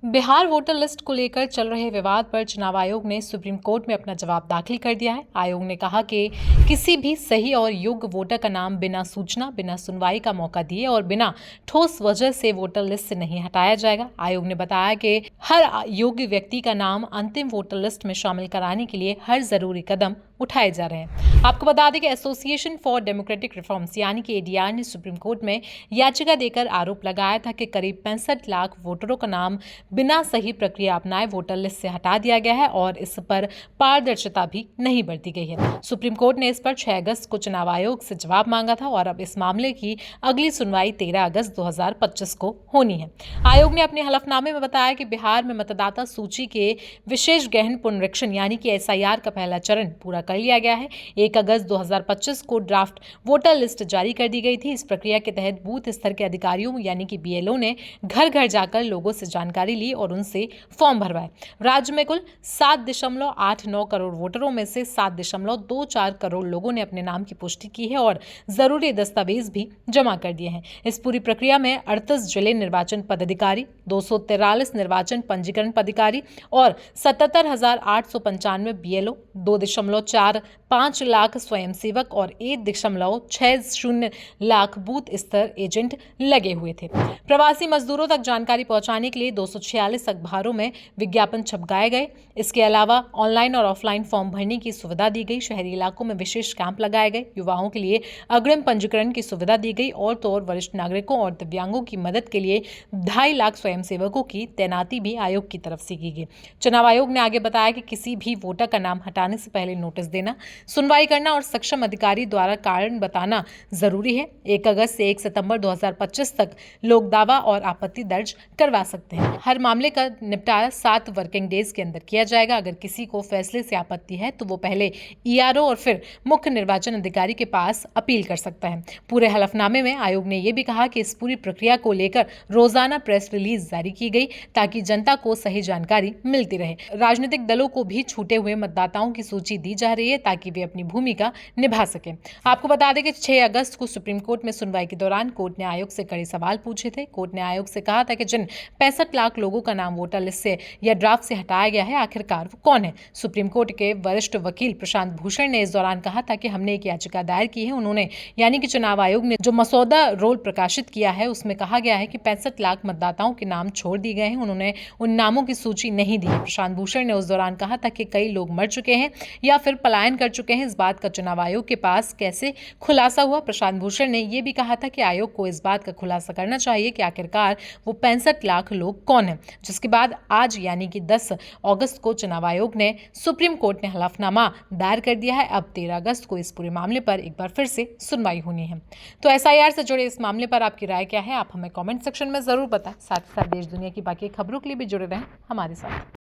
Bihar voter list को लेकर चल रहे विवाद पर चुनाव आयोग ने सुप्रीम कोर्ट में अपना जवाब दाखिल कर दिया है। आयोग ने कहा कि किसी भी सही और योग्य वोटर का नाम बिना सूचना, बिना सुनवाई का मौका दिए और बिना ठोस वजह से वोटर लिस्ट से नहीं हटाया जाएगा। आयोग ने बताया कि हर योग्य व्यक्ति का नाम अंतिम वोटर लिस्ट में शामिल कराने के लिए हर जरूरी कदम उठाए जा रहे हैं। आपको बता दें कि एसोसिएशन फॉर डेमोक्रेटिक रिफॉर्म्स यानी कि एडीआर ने सुप्रीम कोर्ट में याचिका देकर आरोप लगाया था कि करीब 65 लाख वोटरों का नाम बिना सही प्रक्रिया अपनाए वोटर लिस्ट से हटा दिया गया है और इस पर पारदर्शिता भी नहीं बरती गई है। सुप्रीम कोर्ट ने इस पर 6 अगस्त को चुनाव आयोग से जवाब मांगा था और अब इस मामले की अगली सुनवाई 13 अगस्त 2025 को होनी है। आयोग ने अपने हलफनामे में बताया कि बिहार में मतदाता सूची के विशेष गहन पुनरीक्षण यानी कि एसआईआर का पहला चरण पूरा कर लिया गया है। 1 अगस्त 2025 को ड्राफ्ट वोटर लिस्ट जारी कर दी गई थी। इस प्रक्रिया के तहत बूथ स्तर के अधिकारियों यानी कि बीएलओ ने घर घर जाकर लोगों से जानकारी ली और उनसे फॉर्म भरवाए। राज्य में कुल 7.89 करोड़ वोटरों में से 7.24 करोड़ लोगों ने अपने नाम की पुष्टि की है और जरूरी दस्तावेज भी जमा कर दिए हैं। इस पूरी प्रक्रिया में 38 जिले निर्वाचन पदाधिकारी, 243 निर्वाचन पंजीकरण पदाधिकारी और 77,895 बीएलओ, 2.45 लाख स्वयंसेवक और 1.60 लाख बूथ स्तर एजेंट लगे हुए थे। प्रवासी मजदूरों तक जानकारी पहुंचाने के लिए 246 अखबारों में विज्ञापन छपवाए गए। इसके अलावा ऑनलाइन और ऑफलाइन फॉर्म भरने की सुविधा दी गई। शहरी इलाकों में विशेष कैंप लगाए गए। युवाओं के लिए अग्रिम पंजीकरण की सुविधा दी गई और तो और वरिष्ठ नागरिकों और दिव्यांगों की मदद के लिए 2.5 लाख स्वयंसेवकों की तैनाती भी आयोग की तरफ से की गई। चुनाव आयोग ने आगे बताया कि किसी भी वोटर का नाम हटाने से पहले नोटिस देना, सुनवाई करना और सक्षम अधिकारी द्वारा कारण बताना जरूरी है। 1 अगस्त से 1 सितंबर 2025 तक लोग दावा और आपत्ति दर्ज करवा सकते हैं। हर मामले का निपटारा 7 वर्किंग डेज के अंदर किया जाएगा। अगर किसी को फैसले से आपत्ति है तो वो पहले ईआरओ और फिर मुख्य निर्वाचन अधिकारी के पास अपील कर सकता है। पूरे हलफनामे में आयोग ने यह भी कहा कि इस पूरी प्रक्रिया को लेकर रोजाना प्रेस रिलीज जारी की गई ताकि जनता को सही जानकारी मिलती रहे। राजनीतिक दलों को भी छूटे हुए मतदाताओं की सूची दी जा रही है ताकि वे अपनी भूमिका निभा सकें। आपको बता दें कि 6 अगस्त को सुप्रीम कोर्ट में सुनवाई के दौरान कोर्ट ने आयोग से कड़े सवाल पूछे थे। कोर्ट ने आयोग से कहा था कि जिन 65 लाख लोगों का नाम वोटर लिस्ट से या ड्राफ्ट से हटाया गया है, आखिरकार वो कौन है। सुप्रीम कोर्ट के वरिष्ठ वकील प्रशांत भूषण ने इस दौरान कहा था कि हमने एक याचिका दायर की है। उन्होंने यानी कि चुनाव आयोग ने जो मसौदा रोल प्रकाशित किया है उसमें कहा गया है कि 65 लाख मतदाताओं के नाम छोड़ दिए गए हैं। उन्होंने उन नामों की सूची नहीं दी है। प्रशांत भूषण ने उस दौरान कहा था कि कई लोग मर चुके हैं या फिर पलायन कर चुके हैं। इस बात का चुनाव आयोग के पास कैसे खुलासा हुआ। प्रशांत भूषण ने यह भी कहा था कि आयोग को इस बात का खुलासा करना चाहिए कि आखिरकार वो 65 लाख लोग कौन है। जिसके बाद आज यानी कि 10 अगस्त को चुनाव आयोग ने सुप्रीम कोर्ट ने हलफनामा दायर कर दिया है। अब 13 अगस्त को इस पूरे मामले पर एक बार फिर से सुनवाई होनी है। तो एसआईआर से जुड़े इस मामले पर आपकी राय क्या है, आप हमें कमेंट सेक्शन में जरूर बताएं। साथ ही साथ देश दुनिया की बाकी खबरों के लिए भी जुड़े रहें हमारे साथ।